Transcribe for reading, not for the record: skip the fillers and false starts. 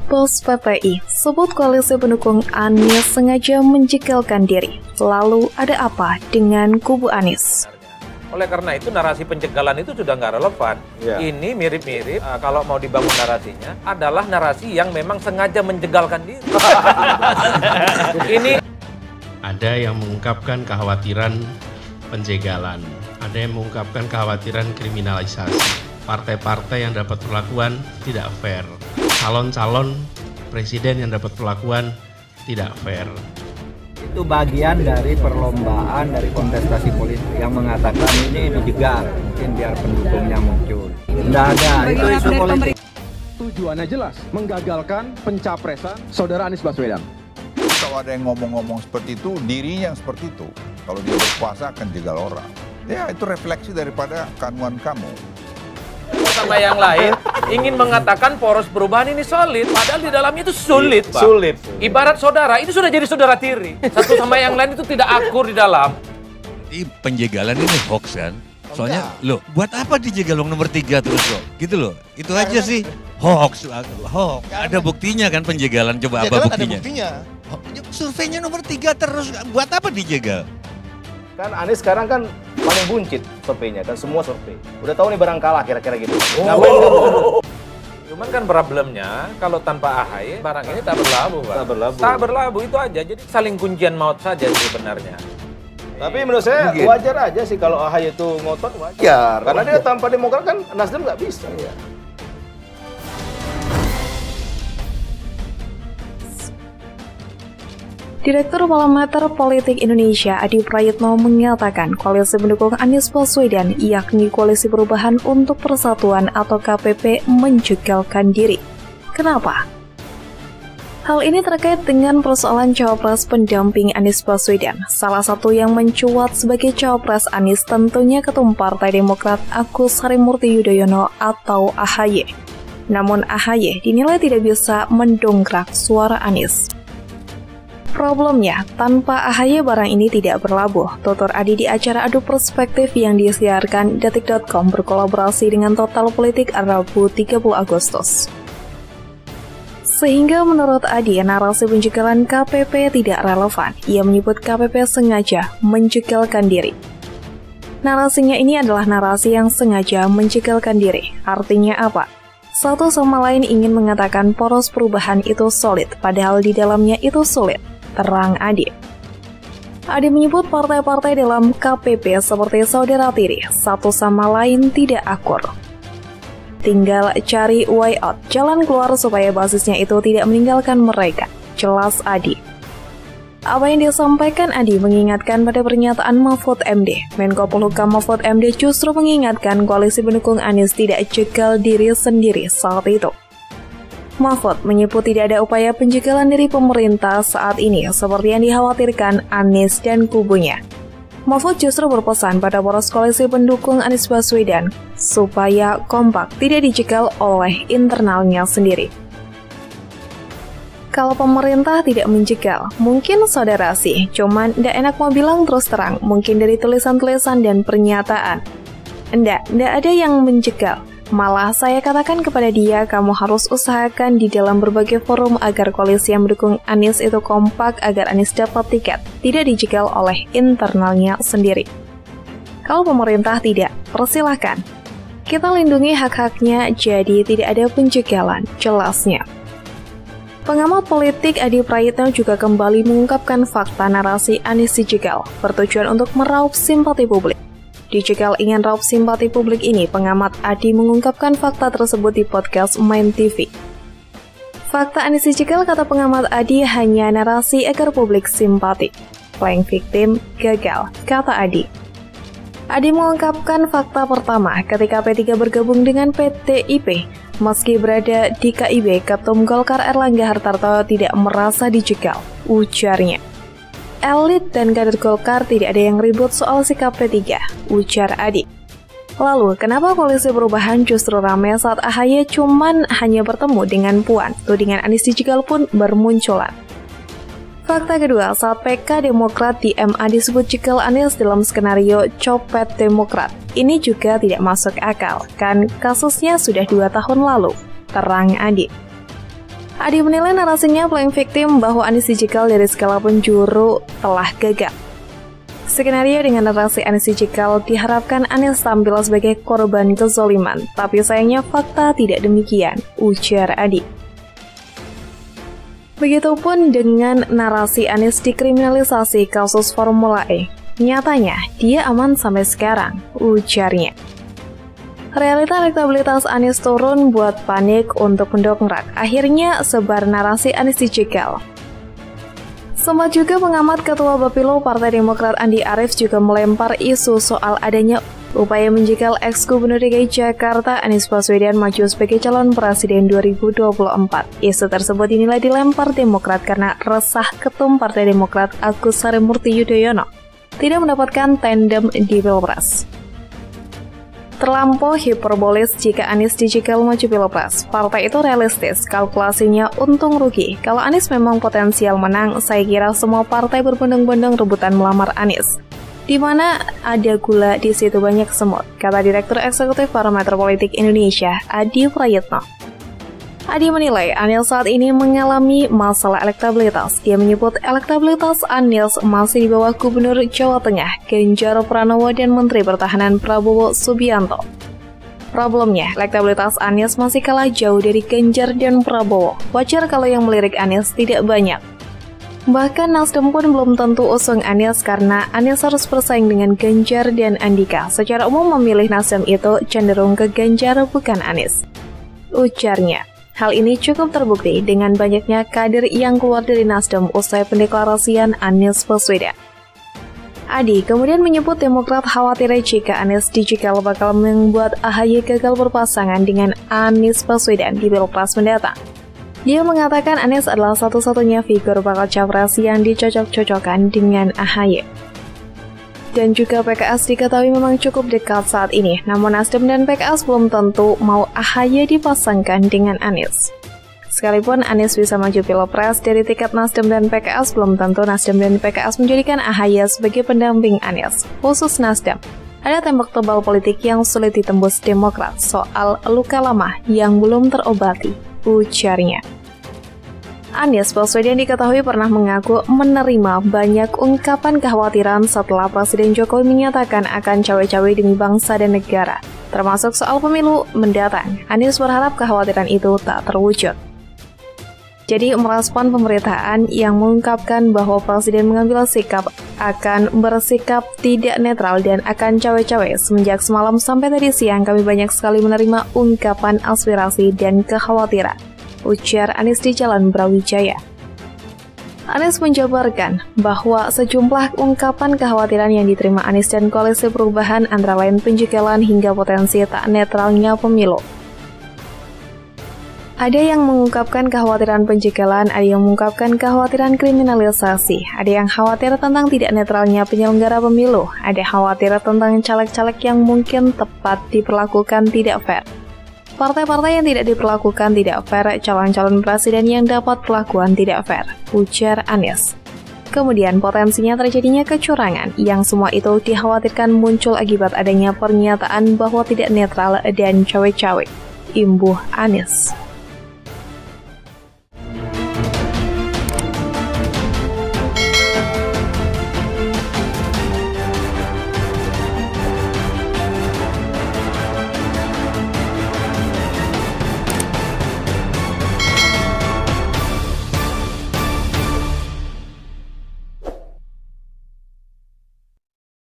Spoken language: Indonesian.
Pos PPI sebut koalisi pendukung Anies sengaja menjegalkan diri. Lalu ada apa dengan kubu Anies? Oleh karena itu narasi penjegalan itu sudah nggak relevan. Ya. Ini mirip-mirip kalau mau dibangun narasinya adalah narasi yang memang sengaja menjegalkan diri. Ini ada yang mengungkapkan kekhawatiran penjegalan, ada yang mengungkapkan kekhawatiran kriminalisasi. Partai-partai yang dapat perlakuan tidak fair, calon-calon presiden yang dapat perlakuan tidak fair. Itu bagian dari perlombaan, dari kontestasi politik yang mengatakan ini dijegal, mungkin biar pendukungnya muncul. Tidak ada, itu isu politik. Tujuannya jelas, menggagalkan pencapresan saudara Anies Baswedan. Kalau ada yang ngomong-ngomong seperti itu, dirinya yang seperti itu. Kalau dia berkuasa akan jegal orang. Ya, itu refleksi daripada kandungan kamu. Sama yang lain ingin mengatakan poros perubahan ini solid, padahal di dalamnya itu sulit, Pak. Sulit. Ibarat saudara, itu sudah jadi saudara tiri. Satu sama yang lain itu tidak akur di dalam. Jadi penjegalan ini hoax kan? Soalnya, loh, buat apa dijegal nomor 3 terus loh? Gitu loh, itu aja sih. Hoax. Ada buktinya kan penjegalan, coba apa buktinya? Surveinya nomor 3 terus, buat apa dijegal? Kan Anies sekarang kan paling buncit surveinya, kan semua survei. Udah tahu nih barang kalah kira-kira gitu. Cuman kan problemnya kalau tanpa AHY barang ini tak berlabuh, Pak. Tak berlabuh itu aja. Jadi saling kuncian maut saja sebenarnya. Tapi menurut saya wajar aja sih kalau AHY itu ngotot, wajar. Karena dia tanpa Demokrat kan Nasdem nggak bisa. Ya. Direktur Parameter Politik Indonesia Adi Prayitno mengatakan koalisi pendukung Anies Baswedan, yakni Koalisi Perubahan untuk Persatuan atau KPP, menjegalkan diri. Kenapa? Hal ini terkait dengan persoalan cawapres pendamping Anies Baswedan. Salah satu yang mencuat sebagai cawapres Anies tentunya Ketum Partai Demokrat Agus Harimurti Yudhoyono atau AHY. Namun AHY dinilai tidak bisa mendongkrak suara Anies. Problemnya, tanpa AHY barang ini tidak berlabuh, tutur Adi di acara Adu Perspektif yang disiarkan Detik.com berkolaborasi dengan Total Politik Rabu 30 Agustus. Sehingga menurut Adi, narasi penjegalan KPP tidak relevan. Ia menyebut KPP sengaja menjegalkan diri. Narasinya ini adalah narasi yang sengaja menjegalkan diri. Artinya apa? Satu sama lain ingin mengatakan poros perubahan itu solid, padahal di dalamnya itu sulit. Terang Adi. Adi menyebut partai-partai dalam KPP seperti saudara tiri, satu sama lain tidak akur. Tinggal cari way out, jalan keluar supaya basisnya itu tidak meninggalkan mereka, jelas Adi. Apa yang disampaikan Adi mengingatkan pada pernyataan Mahfud MD. Menko Polhukam Mahfud MD justru mengingatkan koalisi pendukung Anies tidak jegal diri sendiri saat itu. Mahfud menyebut tidak ada upaya penjegalan dari pemerintah saat ini seperti yang dikhawatirkan Anies dan kubunya. Mahfud justru berpesan pada poros koalisi pendukung Anies Baswedan supaya kompak, tidak dijegal oleh internalnya sendiri. Kalau pemerintah tidak menjegal, mungkin saudara sih, cuman ndak enak mau bilang terus terang, mungkin dari tulisan-tulisan dan pernyataan. Ndak ada yang menjegal. Malah saya katakan kepada dia, kamu harus usahakan di dalam berbagai forum agar koalisi yang mendukung Anies itu kompak agar Anies dapat tiket, tidak dijegal oleh internalnya sendiri. Kalau pemerintah tidak, persilahkan. Kita lindungi hak-haknya, jadi tidak ada penjegalan, jelasnya. Pengamat politik Adi Prayitno juga kembali mengungkapkan fakta narasi Anies dijegal, bertujuan untuk meraup simpati publik. Dijegal ingin raup simpati publik ini, pengamat Adi mengungkapkan fakta tersebut di podcast Main TV. Fakta Anies dijegal, kata pengamat Adi, hanya narasi agar publik simpati. Playing victim gagal, kata Adi. Adi mengungkapkan fakta pertama ketika P3 bergabung dengan PTIP. Meski berada di KIB, Ketum Golkar Erlangga Hartarto tidak merasa dijegal, ujarnya. Elit dan kader Golkar tidak ada yang ribut soal sikap P3, ujar Adi. Lalu, kenapa koalisi perubahan justru ramai saat AHY cuman hanya bertemu dengan Puan? Tudingan Anies dijegal pun bermunculan. Fakta kedua, saat PK Demokrat di MA disebut jegal Anies dalam skenario copet Demokrat. Ini juga tidak masuk akal, kan kasusnya sudah 2 tahun lalu, terang Adi. Adi menilai narasinya playing victim bahwa Anies dijegal dari segala penjuru telah gagal. Skenario dengan narasi Anies dijegal diharapkan Anies tampil sebagai korban kezoliman, tapi sayangnya fakta tidak demikian, ujar Adi. Begitupun dengan narasi Anies dikriminalisasi kasus Formula E. Nyatanya, dia aman sampai sekarang, ujarnya. Realita elektabilitas Anies turun buat panik untuk mendongkrak. Akhirnya sebar narasi Anies dijegal. Sempat juga pengamat Ketua Bapilo Partai Demokrat Andi Arief juga melempar isu soal adanya upaya menjegal ex-Gubernur DKI Jakarta Anies Baswedan maju sebagai calon presiden 2024. Isu tersebut dinilai dilempar Demokrat karena resah Ketum Partai Demokrat Agus Harimurti Yudhoyono tidak mendapatkan tandem di Pilpres. Terlampau hiperbolis jika Anies dijegal maju Pilpres. Partai itu realistis, kalkulasinya untung rugi. Kalau Anies memang potensial menang, saya kira semua partai berbondong-bondong rebutan melamar Anies. Di mana ada gula, di situ banyak semut, kata Direktur Eksekutif Parameter Politik Indonesia, Adi Prayitno. Adi menilai Anies saat ini mengalami masalah elektabilitas. Dia menyebut elektabilitas Anies masih di bawah Gubernur Jawa Tengah, Ganjar Pranowo dan Menteri Pertahanan Prabowo Subianto. Problemnya, elektabilitas Anies masih kalah jauh dari Ganjar dan Prabowo. Wajar kalau yang melirik Anies tidak banyak. Bahkan Nasdem pun belum tentu usung Anies karena Anies harus bersaing dengan Ganjar dan Andika. Secara umum memilih Nasdem itu cenderung ke Ganjar bukan Anies, ujarnya. Hal ini cukup terbukti dengan banyaknya kader yang keluar dari Nasdem usai pendeklarasian Anies Baswedan. Adi kemudian menyebut Demokrat khawatir jika Anies dijegal bakal membuat AHY gagal berpasangan dengan Anies Baswedan di Pilpres mendatang. Dia mengatakan Anies adalah satu-satunya figur bakal capres yang dicocok-cocokkan dengan AHY. Dan juga PKS diketahui memang cukup dekat saat ini, namun Nasdem dan PKS belum tentu mau AHY dipasangkan dengan Anies. Sekalipun Anies bisa maju Pilpres dari tiket Nasdem dan PKS, belum tentu Nasdem dan PKS menjadikan AHY sebagai pendamping Anies. Khusus Nasdem, ada tembok tebal politik yang sulit ditembus Demokrat soal luka lama yang belum terobati, ujarnya. Anies Baswedan diketahui pernah mengaku menerima banyak ungkapan kekhawatiran setelah Presiden Jokowi menyatakan akan cawe-cawe demi bangsa dan negara, termasuk soal pemilu mendatang. Anies berharap kekhawatiran itu tak terwujud. Jadi merespon pemberitaan yang mengungkapkan bahwa Presiden mengambil sikap akan bersikap tidak netral dan akan cawe-cawe. Semenjak semalam sampai tadi siang kami banyak sekali menerima ungkapan aspirasi dan kekhawatiran, ujar Anies di Jalan Brawijaya. Anies menjabarkan bahwa sejumlah ungkapan kekhawatiran yang diterima Anies dan Koalisi Perubahan antara lain penjegalan hingga potensi tak netralnya pemilu. Ada yang mengungkapkan kekhawatiran penjegalan, ada yang mengungkapkan kekhawatiran kriminalisasi, ada yang khawatir tentang tidak netralnya penyelenggara pemilu, ada khawatir tentang caleg-caleg yang mungkin tepat diperlakukan tidak fair. Partai-partai yang tidak diperlakukan tidak fair, calon-calon presiden yang dapat perlakuan tidak fair, ujar Anies. Kemudian potensinya terjadinya kecurangan, yang semua itu dikhawatirkan muncul akibat adanya pernyataan bahwa tidak netral dan cawe-cawe, imbuh Anies.